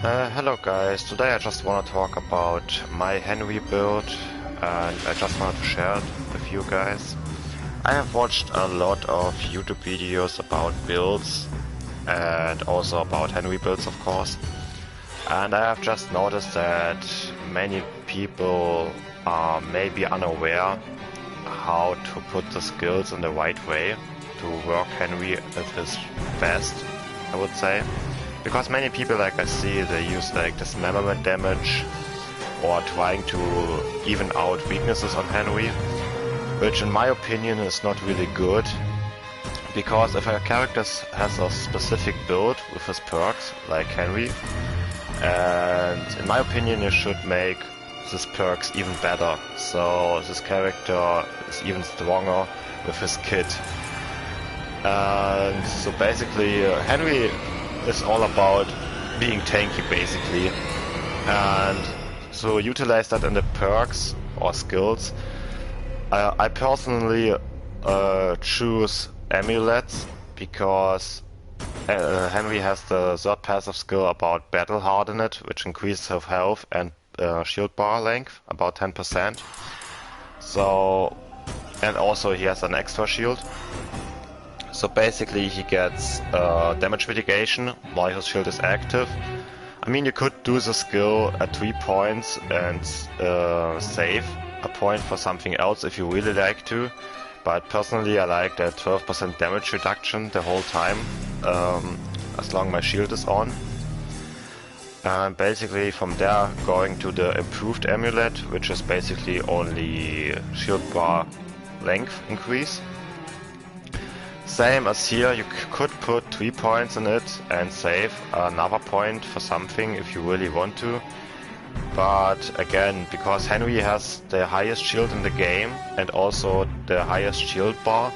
Hello guys, today I just want to talk about my Henry build and I just wanted to share it with you guys. I have watched a lot of YouTube videos about builds and also about Henry builds of course, and I have just noticed that many people are maybe unaware how to put the skills in the right way to work Henry at his best, I would say. Because many people, like I see, they use like dismemberment damage or trying to even out weaknesses on Henry, which in my opinion is not really good. Because if a character has a specific build with his perks, like Henry, and in my opinion you should make these perks even better, so this character is even stronger with his kit. And so basically Henry is all about being tanky basically, and so utilize that in the perks or skills. I personally choose amulets because Henry has the third passive skill about battle harden it, which increases his health and shield bar length about 10%. So, and also he has an extra shield. So basically he gets damage mitigation while his shield is active. I mean, you could do the skill at 3 points and save a point for something else if you really like to, but personally I like that 12% damage reduction the whole time, as long as my shield is on. And basically from there going to the improved amulet, which is basically only shield bar length increase. Same as here, you could put 3 points in it and save another point for something if you really want to. But again, because Henry has the highest shield in the game and also the highest shield bar,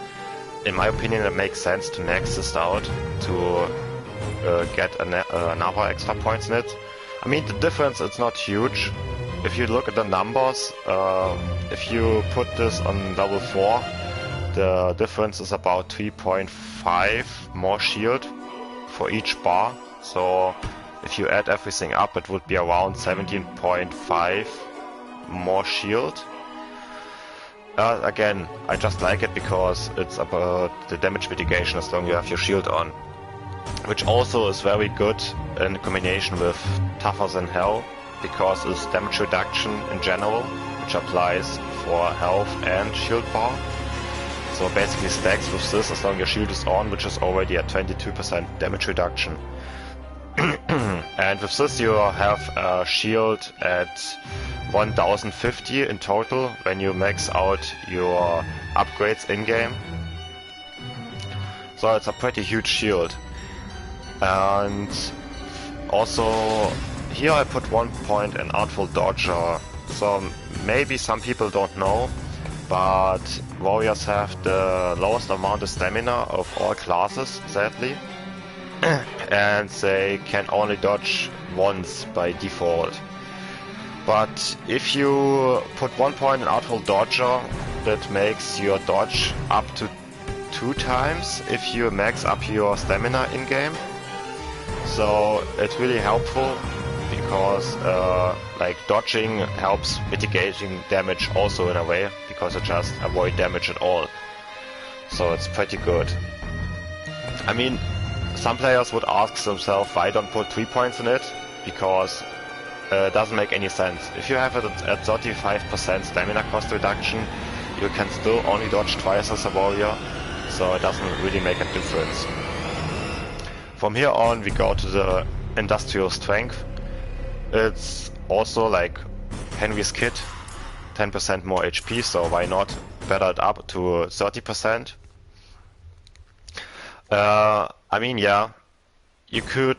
in my opinion it makes sense to max this out to get another extra points in it. I mean, the difference is not huge. If you look at the numbers, if you put this on level 4, the difference is about 3.5 more shield for each bar. So if you add everything up, it would be around 17.5 more shield. Again, I just like it because it's about the damage mitigation as long as you have your shield on, which also is very good in combination with Tougher Than Hell, because it's damage reduction in general, which applies for health and shield bar. So basically stacks with this as long as your shield is on, which is already at 22% damage reduction. And with this you have a shield at 1050 in total when you max out your upgrades in-game. So it's a pretty huge shield. And also here I put 1 point in Artful Dodger. So maybe some people don't know, but warriors have the lowest amount of stamina of all classes, sadly. And they can only dodge once by default. But if you put 1 point in Artful Dodger, that makes your dodge up to 2 times if you max up your stamina in-game. So it's really helpful because like dodging helps mitigating damage also in a way, because it just avoid damage at all. So it's pretty good. I mean, some players would ask themselves why don't put 3 points in it, because it doesn't make any sense. If you have it at 35% stamina cost reduction, you can still only dodge twice as a warrior, so it doesn't really make a difference. From here on we go to the Industrial Strength. It's also like Henry's kit, 10% more HP, so why not better it up to 30%. I mean, yeah, you could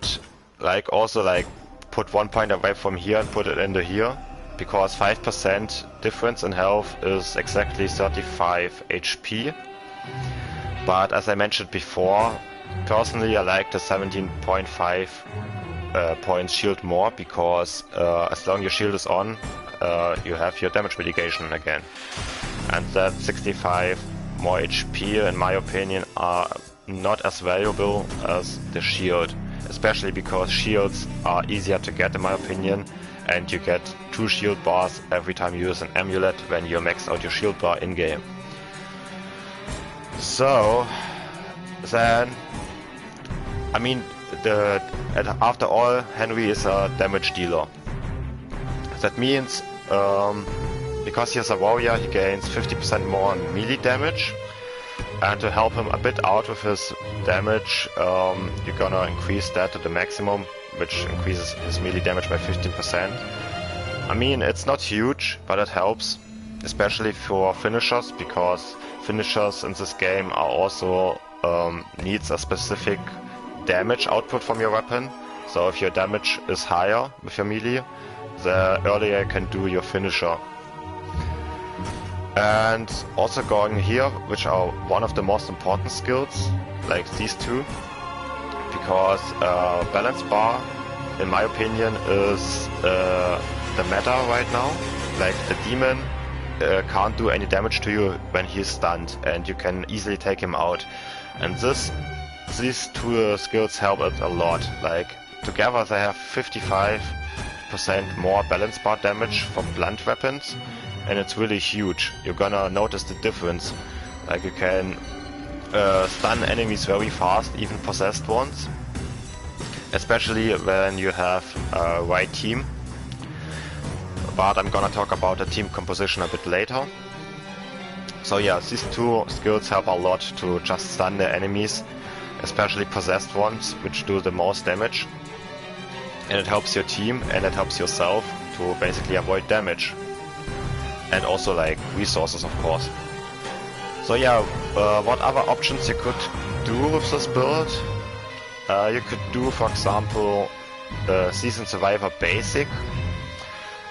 like also like put 1 point away from here and put it into here, because 5% difference in health is exactly 35 HP. But as I mentioned before, personally I like the 17.5 points shield more, because as long as your shield is on, you have your damage mitigation again. And that 65 more HP in my opinion are not as valuable as the shield. especially because shields are easier to get in my opinion, and you get 2 shield bars every time you use an amulet when you max out your shield bar in-game. So then, I mean, after all, Henry is a damage dealer. That means, because he's a warrior, he gains 50% more melee damage. And to help him a bit out with his damage, you're gonna increase that to the maximum, which increases his melee damage by 15%. I mean, it's not huge, but it helps, especially for finishers, because finishers in this game are also needs a specific damage output from your weapon. So if your damage is higher with your melee, the earlier you can do your finisher. And also going here, which are one of the most important skills, like these two, because balance bar, in my opinion, is the meta right now. Like the demon can't do any damage to you when he's stunned, and you can easily take him out. And these two skills help it a lot. Like together they have 55% more balance bar damage from blunt weapons. And it's really huge. You're gonna notice the difference. Like you can stun enemies very fast, even possessed ones. Especially when you have a right team. But I'm gonna talk about the team composition a bit later. So yeah, these two skills help a lot to just stun the enemies, especially possessed ones, which do the most damage. And it helps your team and it helps yourself to basically avoid damage. And also like resources, of course. So yeah, what other options you could do with this build? You could do, for example, Seasoned Survivor Basic.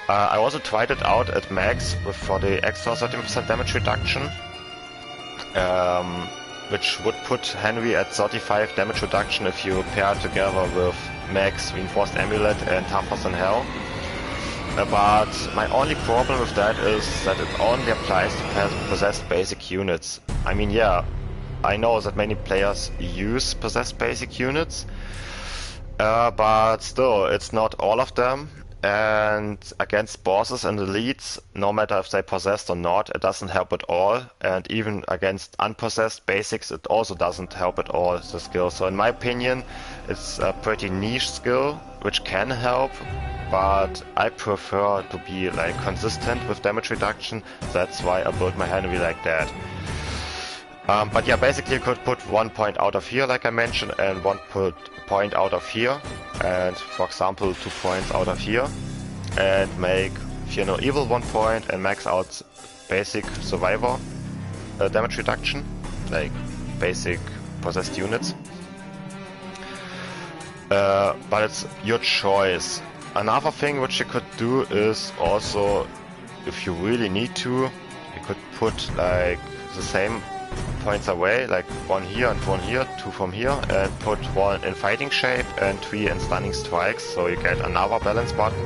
I also tried it out at max for the extra 30% damage reduction, which would put Henry at 35 damage reduction if you pair it together with max Reinforced Amulet and Tougher Than Hell. But my only problem with that is that it only applies to possessed basic units. I mean, yeah, I know that many players use possessed basic units, but still, it's not all of them. And against bosses and elites, no matter if they're possessed or not, it doesn't help at all. And even against unpossessed basics, it also doesn't help at all, the skill. So in my opinion, it's a pretty niche skill, which can help, but I prefer to be like consistent with damage reduction. That's why I built my Henry like that. But yeah, basically you could put 1 point out of here, like I mentioned, and 1 point out of here, and for example 2 points out of here, and make Fear No Evil 1 point and max out basic survivor damage reduction, like basic possessed units. But it's your choice. Another thing which you could do is also, if you really need to, you could put like the same points away, like 1 here and 1 here, 2 from here, and put 1 in fighting shape and 3 in stunning strikes, so you get another balance button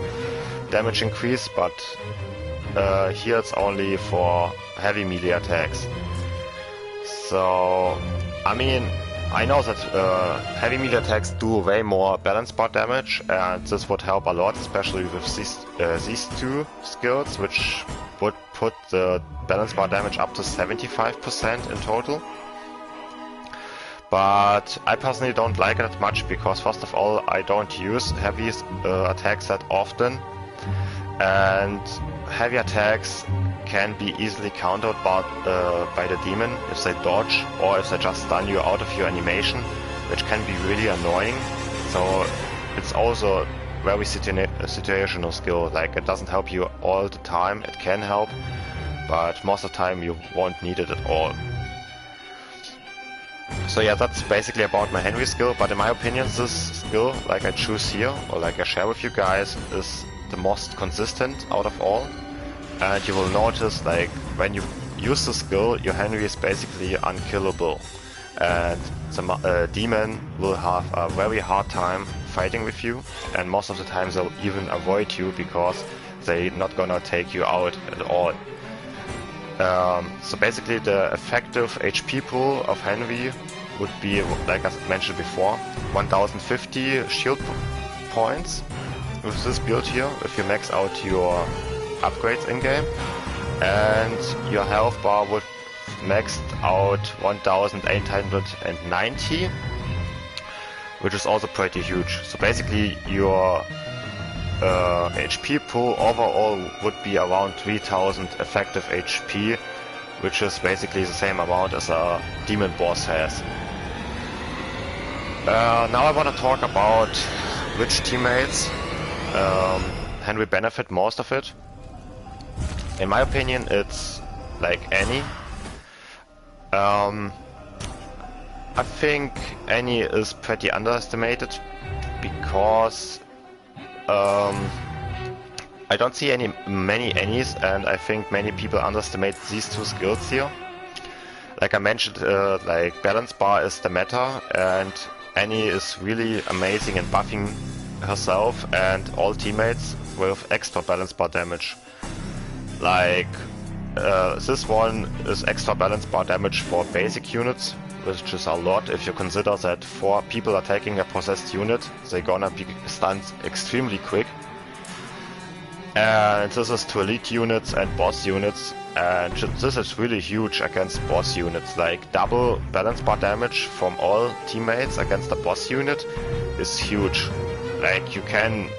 damage increase, but here it's only for heavy melee attacks. So, I mean, I know that heavy melee attacks do way more balance bar damage, and this would help a lot, especially with these two skills, which would put the balance bar damage up to 75% in total. But I personally don't like it that much, because first of all, I don't use heavy attacks that often, and heavy attacks can be easily countered by the demon if they dodge or if they just stun you out of your animation, which can be really annoying. So it's also very situational skill. Like, it doesn't help you all the time. It can help, but most of the time you won't need it at all. So yeah, that's basically about my Henry skill, but in my opinion this skill, like I choose here, or like I share with you guys, is the most consistent out of all. And you will notice, like, when you use the skill, your Henry is basically unkillable. And the demon will have a very hard time fighting with you, and most of the time they'll even avoid you because they're not gonna take you out at all. So basically the effective HP pool of Henry would be, like I mentioned before, 1050 shield points with this build here, if you max out your upgrades in-game, and your health bar would maxed out 1890, which is also pretty huge. So basically your HP pool overall would be around 3000 effective HP, which is basically the same amount as a demon boss has. Now I want to talk about which teammates Henry benefit most of it. In my opinion, it's like Annie. I think Annie is pretty underestimated because I don't see many Annies, and I think many people underestimate these two skills here. Like I mentioned, like balance bar is the meta, and Annie is really amazing in buffing herself and all teammates with extra balance bar damage. Like this one is extra balance bar damage for basic units, which is a lot if you consider that 4 people are taking a possessed unit, they're gonna be stunned extremely quick. And this is to elite units and boss units, and this is really huge against boss units. Like double balance bar damage from all teammates against a boss unit is huge. Like you can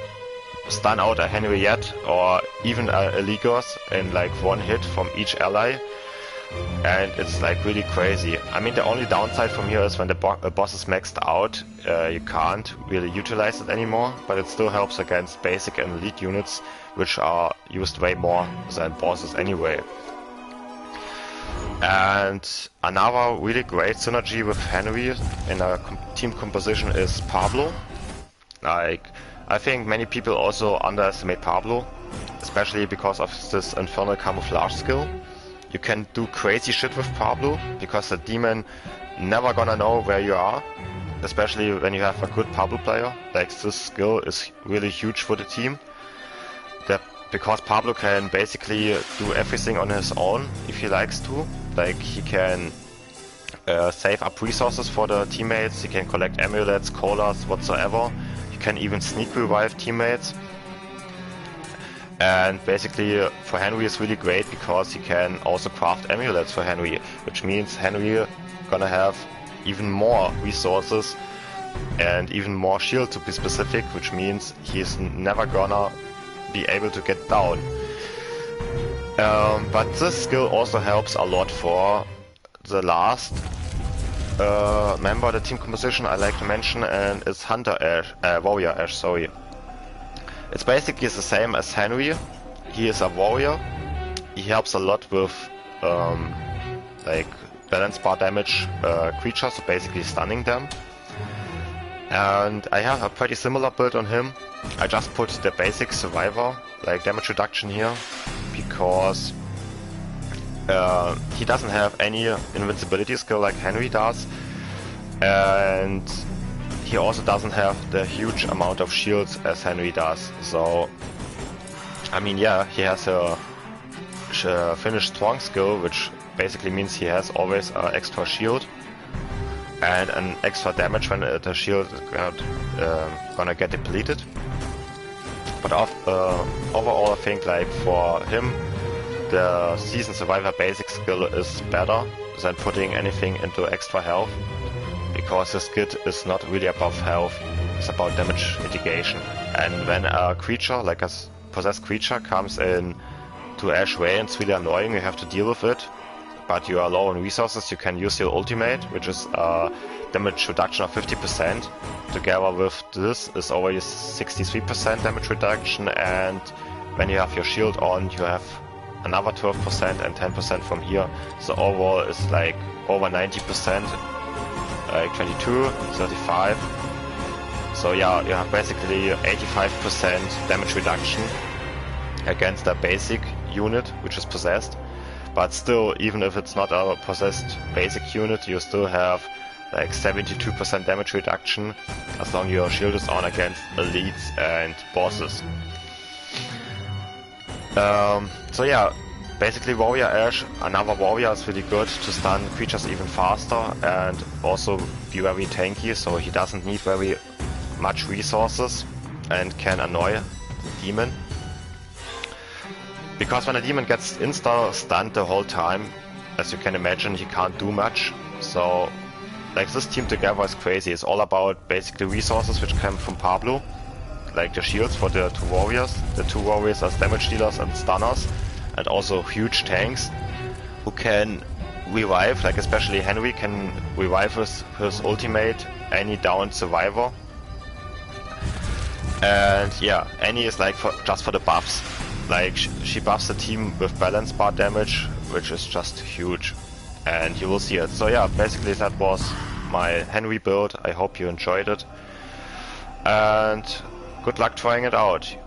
stun out a Henriette or even a Eligos in like one hit from each ally, and it's like really crazy. I mean, the only downside from here is when the boss is maxed out, you can't really utilize it anymore, but it still helps against basic and elite units, which are used way more than bosses anyway. And another really great synergy with Henry in a team composition is Pablo. Like, I think many people also underestimate Pablo, especially because of this infernal camouflage skill. You can do crazy shit with Pablo, because the demon never gonna know where you are, especially when you have a good Pablo player. Like, this skill is really huge for the team. Because Pablo can basically do everything on his own if he likes to. Like, he can save up resources for the teammates, he can collect amulets, colas, whatsoever. He can even sneak revive teammates. And basically for Henry it's really great because he can also craft amulets for Henry, which means Henry gonna have even more resources and even more shield to be specific, which means he's never gonna be able to get down. But this skill also helps a lot for the last member of the team composition I like to mention, and it's Hunter Ash, Warrior Ash, sorry. It's basically the same as Henry. He is a warrior. He helps a lot with like balance bar damage creatures, so basically stunning them. And I have a pretty similar build on him. I just put the basic survivor, like damage reduction here, because he doesn't have any invincibility skill like Henry does, and he also doesn't have the huge amount of shields as Henry does. So, I mean, yeah, he has a finish strong skill, which basically means he has always an extra shield and an extra damage when the shield is gonna get depleted. But overall, I think like for him, the Season Survivor basic skill is better than putting anything into extra health, because his kit is not really about health, it's about damage mitigation. And when a creature, like a possessed creature, comes in to Ash way, it's really annoying, you have to deal with it. But you are low on resources, you can use your ultimate, which is a damage reduction of 50%. Together with this is always 63% damage reduction, and when you have your shield on, you have another 12% and 10% from here. So overall it's like over 90%, like 22, 35. So yeah, you have basically 85% damage reduction against a basic unit which is possessed. But still, even if it's not a possessed basic unit, you still have like 72% damage reduction as long as your shield is on against elites and bosses. So yeah, basically Warrior Ash, another warrior, is really good to stun creatures even faster and also be very tanky, so he doesn't need very much resources and can annoy the demon. Because when a demon gets insta-stunned the whole time, as you can imagine, he can't do much. So, like, this team together is crazy. It's all about basically resources which come from Pablo, like the shields for the two warriors. The two warriors as damage dealers and stunners, and also huge tanks who can revive, like especially Henry can revive his ultimate any downed survivor. And yeah, Annie is like just for the buffs. Like she buffs the team with balance bar damage, which is just huge, and you will see it. So yeah, basically that was my Henry build. I hope you enjoyed it, and good luck trying it out.